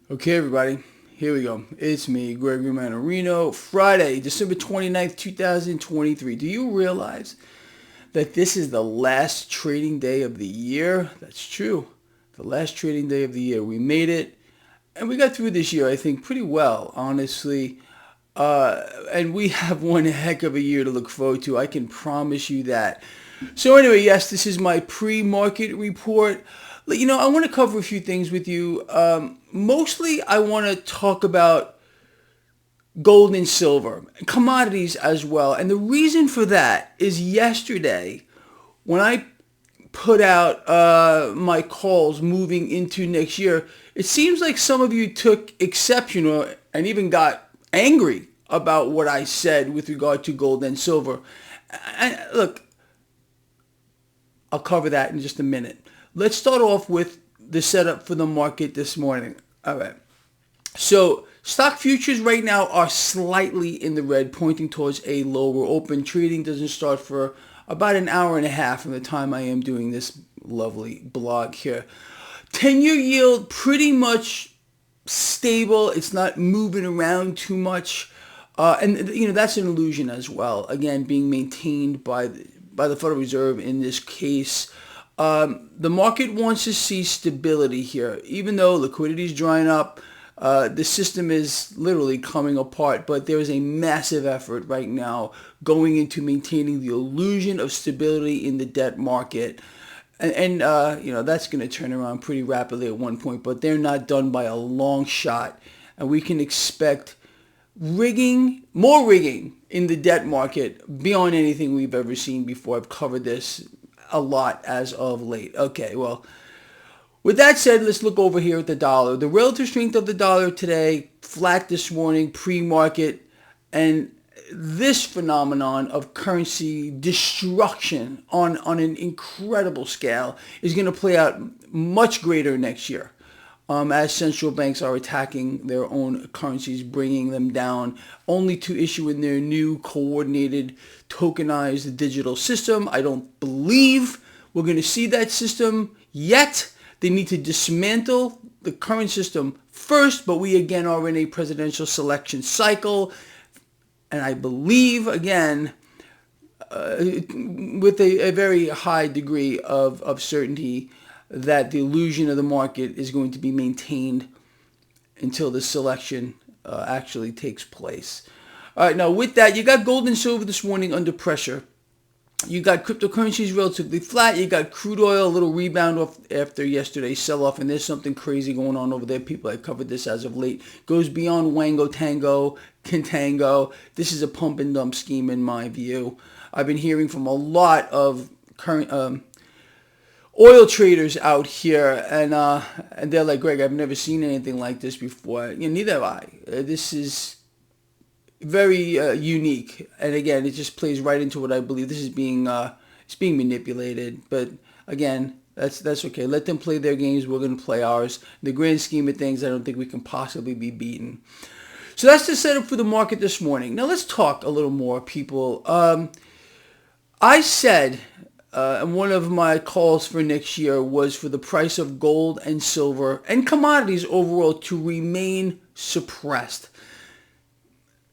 Okay, everybody, here we go. It's me, Gregory Mannarino. Friday, December 29th, 2023. Do you realize that this is the last trading day of the year? That's true. The last trading day of the year. We made it, and we got through this year, I think, pretty well, honestly. And we have one heck of a year to look forward to. I can promise you that. So anyway, yes, this is my pre-market report. I want to cover a few things with you. Mostly, I want to talk about gold and silver, commodities as well. And the reason for that is yesterday, when I put out my calls moving into next year, it seems like some of you took exception and even got angry about what I said with regard to gold and silver. And look, I'll cover that in just a minute. Let's start off with the setup for the market this morning. All right. So stock futures right now are slightly in the red, pointing towards a lower open. Trading doesn't start for about an hour and a half from the time I am doing this lovely blog here. 10-year yield pretty much stable. It's not moving around too much. And that's an illusion as well. Again, being maintained by the Federal Reserve in this case. The market wants to see stability here. Even though liquidity is drying up, the system is literally coming apart. But there is a massive effort right now going into maintaining the illusion of stability in the debt market. And that's going to turn around pretty rapidly at one point. But they're not done by a long shot. And we can expect more rigging in the debt market beyond anything we've ever seen before. I've covered this a lot as of late. Okay, well, with that said, let's look over here at the dollar. The relative strength of the dollar today, flat this morning, pre-market, and this phenomenon of currency destruction on an incredible scale is going to play out much greater next year. As central banks are attacking their own currencies, bringing them down, only to issue in their new coordinated tokenized digital system. I don't believe we're going to see that system yet. They need to dismantle the current system first, but we again are in a presidential selection cycle. And I believe, again, with a very high degree of certainty, that the illusion of the market is going to be maintained until the selection actually takes place. All right, now with that, you got gold and silver this morning under pressure. You got cryptocurrencies relatively flat. You got crude oil, a little rebound off after yesterday's sell-off, and there's something crazy going on over there. People have covered this as of late. Goes beyond Wango Tango, Contango. This is a pump and dump scheme in my view. I've been hearing from a lot of current oil traders out here, and they're like, Greg, I've never seen anything like this before. Neither have I. This is very unique, and again, it just plays right into what I believe. This is it's being manipulated, but again, that's okay. Let them play their games. We're going to play ours. In the grand scheme of things, I don't think we can possibly be beaten. So that's the setup for the market this morning. Now let's talk a little more, people. I said. And one of my calls for next year was for the price of gold and silver and commodities overall to remain suppressed.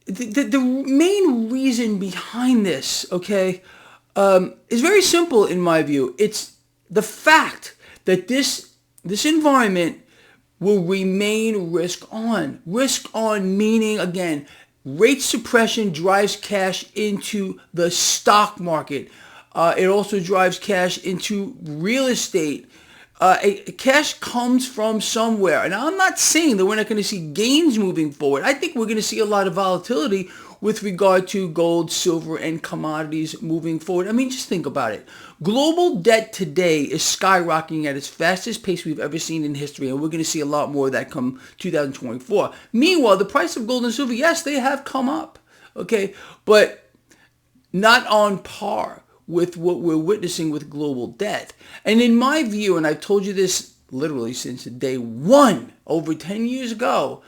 The main reason behind this, okay, is very simple in my view. It's the fact that this environment will remain risk on. Risk on meaning, again, rate suppression drives cash into the stock market. It also drives cash into real estate. Cash comes from somewhere. And I'm not saying that we're not going to see gains moving forward. I think we're going to see a lot of volatility with regard to gold, silver, and commodities moving forward. I mean, just think about it. Global debt today is skyrocketing at its fastest pace we've ever seen in history, and we're going to see a lot more of that come 2024. Meanwhile, the price of gold and silver, yes, they have come up, okay, but not on par with what we're witnessing with global debt. And in my view, and I've told you this literally since day one, over 10 years ago,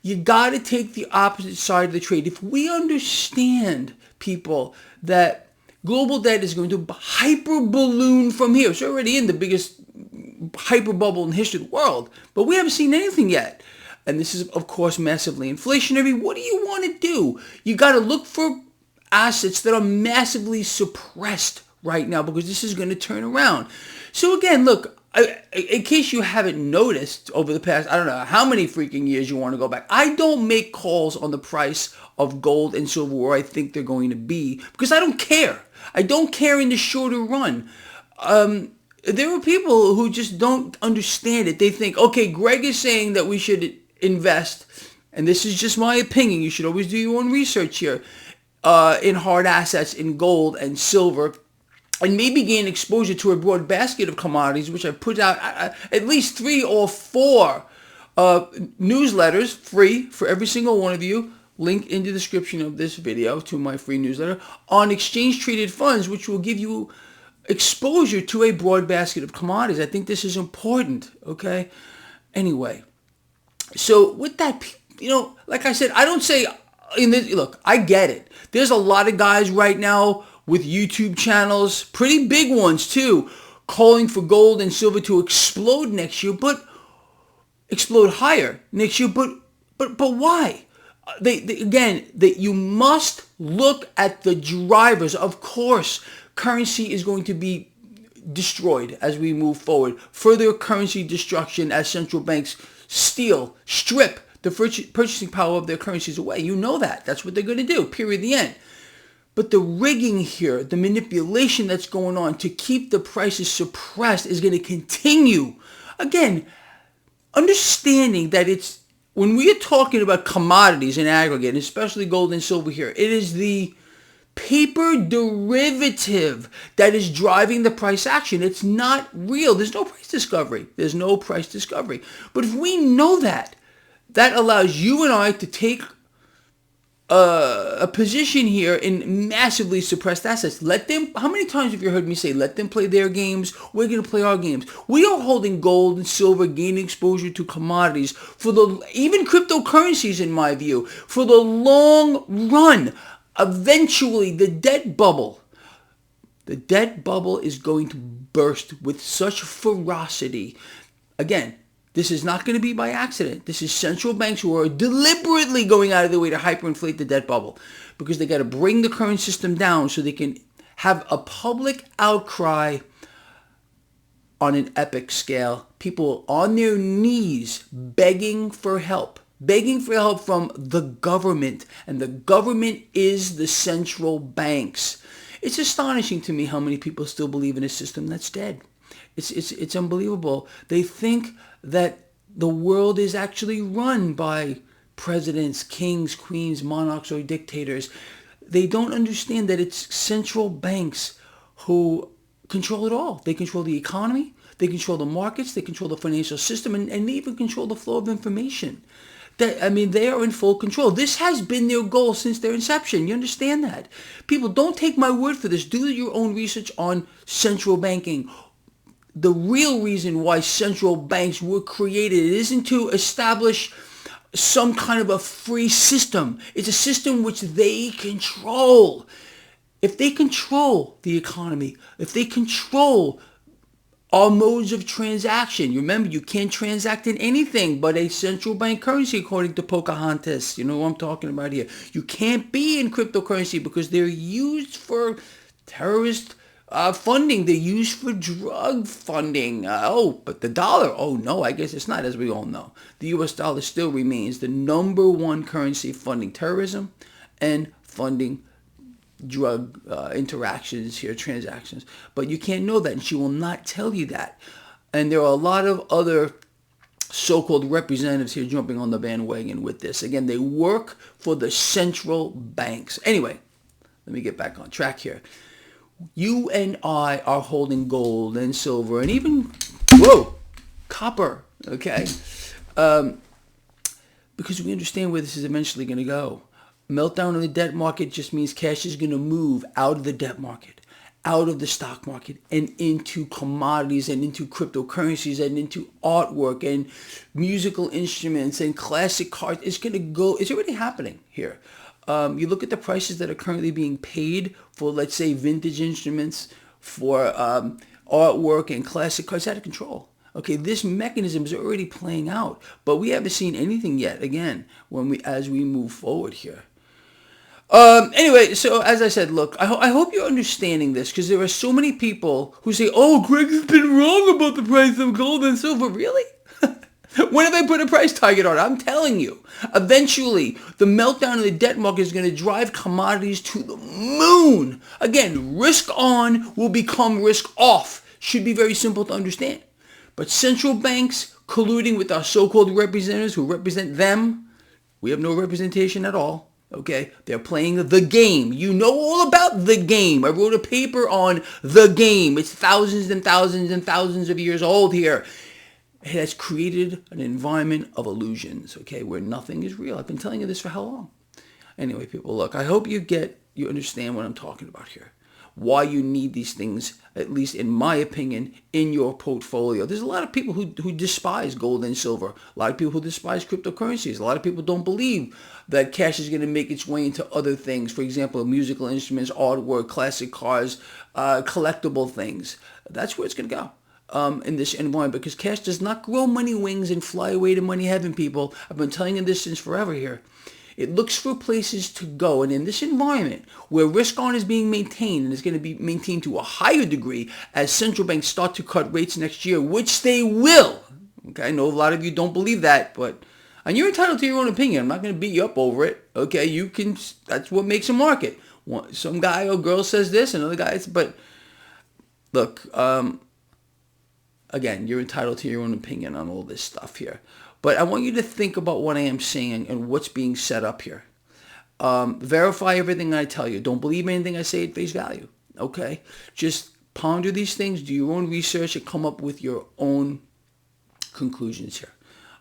you got to take the opposite side of the trade. If we understand, people, that global debt is going to hyper balloon from here. It's already in the biggest hyper bubble in the history of the world, but we haven't seen anything yet. and this is, of course, massively inflationary, what do you want to do? You got to look for assets that are massively suppressed right now because this is going to turn around. So again, look, in case you haven't noticed over the past, I don't know how many freaking years you want to go back, I don't make calls on the price of gold and silver where I think they're going to be because I don't care. I don't care in the shorter run. There are people who just don't understand it. They think, okay, Greg is saying that we should invest, and this is just my opinion. You should always do your own research here, in hard assets, in gold and silver, and maybe gain exposure to a broad basket of commodities, which I've put out at least 3 or 4 newsletters free for every single one of you. Link in the description of this video to my free newsletter on exchange-traded funds, which will give you exposure to a broad basket of commodities. I think this is important, okay? Anyway, so with that, like I said, I don't say, look, I get it. There's a lot of guys right now with YouTube channels, pretty big ones too, calling for gold and silver to explode next year, but explode higher next year. But why? You must look at the drivers. Of course, currency is going to be destroyed as we move forward. Further currency destruction as central banks strip the purchasing power of their currencies away. You know that. That's what they're going to do. Period. The end. But the rigging here, the manipulation that's going on to keep the prices suppressed is going to continue. Again, understanding that when we are talking about commodities in aggregate, especially gold and silver here, it is the paper derivative that is driving the price action. It's not real. There's no price discovery. But if we know that allows you and I to take a position here in massively suppressed assets. Let them, how many times have you heard me say, let them play their games, we're going to play our games. We are holding gold and silver, gaining exposure to commodities, even cryptocurrencies in my view, for the long run. Eventually, the debt bubble is going to burst with such ferocity. Again, this is not going to be by accident. This is central banks who are deliberately going out of their way to hyperinflate the debt bubble because they got to bring the current system down so they can have a public outcry on an epic scale. People on their knees begging for help from the government, and the government is the central banks. It's astonishing to me how many people still believe in a system that's dead. It's unbelievable. They think that the world is actually run by presidents, kings, queens, monarchs, or dictators. They don't understand that it's central banks who control it all. They control the economy, they control the markets, they control the financial system, and they even control the flow of information. They are in full control. This has been their goal since their inception. You understand that? People, don't take my word for this. Do your own research on central banking. The real reason why central banks were created isn't to establish some kind of a free system. It's a system which they control. If they control the economy, if they control our modes of transaction, you remember, you can't transact in anything but a central bank currency, according to Pocahontas. You know what I'm talking about here. You can't be in cryptocurrency because they're used for terrorist funding. They're used for drug funding. But the dollar, no, I guess it's not, as we all know. The U.S. dollar still remains the #1 currency funding terrorism and funding drug transactions. But you can't know that, and she will not tell you that. And there are a lot of other so-called representatives here jumping on the bandwagon with this. Again, they work for the central banks. Anyway, let me get back on track here. You and I are holding gold and silver and even, copper, okay? Because we understand where this is eventually going to go. Meltdown in the debt market just means cash is going to move out of the debt market, out of the stock market, and into commodities and into cryptocurrencies and into artwork and musical instruments and classic cars. It's going to go, it's already happening here. You look at the prices that are currently being paid for, let's say, vintage instruments, for artwork and classic cars. It's out of control. Okay, this mechanism is already playing out, but we haven't seen anything yet. Again, as we move forward here. Anyway, so as I said, look, I hope you're understanding this, because there are so many people who say, "Oh, Greg has been wrong about the price of gold and silver." Really? When have I put a price target on it? I'm telling you. Eventually, the meltdown in the debt market is going to drive commodities to the moon. Again, risk on will become risk off. Should be very simple to understand. But central banks colluding with our so-called representatives who represent them, we have no representation at all. Okay, they're playing the game. You know all about the game. I wrote a paper on the game. It's thousands and thousands and thousands of years old here. It has created an environment of illusions, okay, where nothing is real. I've been telling you this for how long? Anyway, people, look, I hope you understand what I'm talking about here. Why you need these things, at least in my opinion, in your portfolio. There's a lot of people who despise gold and silver. A lot of people who despise cryptocurrencies. A lot of people don't believe that cash is going to make its way into other things. For example, musical instruments, artwork, classic cars, collectible things. That's where it's going to go. In this environment, because cash does not grow money wings and fly away to money heaven, people. I've been telling you this since forever here. It looks for places to go, and in this environment where risk on is being maintained, and is going to be maintained to a higher degree as central banks start to cut rates next year, which they will. Okay, I know a lot of you don't believe that, and you're entitled to your own opinion. I'm not going to beat you up over it. Okay, you can. That's what makes a market. Some guy or girl says this, another guy. But look. Again, you're entitled to your own opinion on all this stuff here. But I want you to think about what I am saying and what's being set up here. Verify everything I tell you. Don't believe anything I say at face value. Okay? Just ponder these things, do your own research, and come up with your own conclusions here.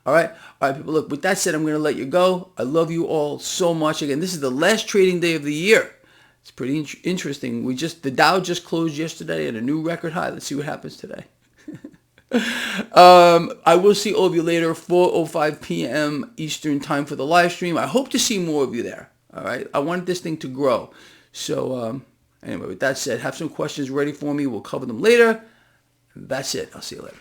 All right? All right, people. Look, with that said, I'm going to let you go. I love you all so much. Again, this is the last trading day of the year. It's pretty interesting. The Dow just closed yesterday at a new record high. Let's see what happens today. I will see all of you later, 4:05 p.m. Eastern time for the live stream. I hope to see more of you there. All right. I want this thing to grow. So anyway, with that said, have some questions ready for me. We'll cover them later. That's it. I'll see you later.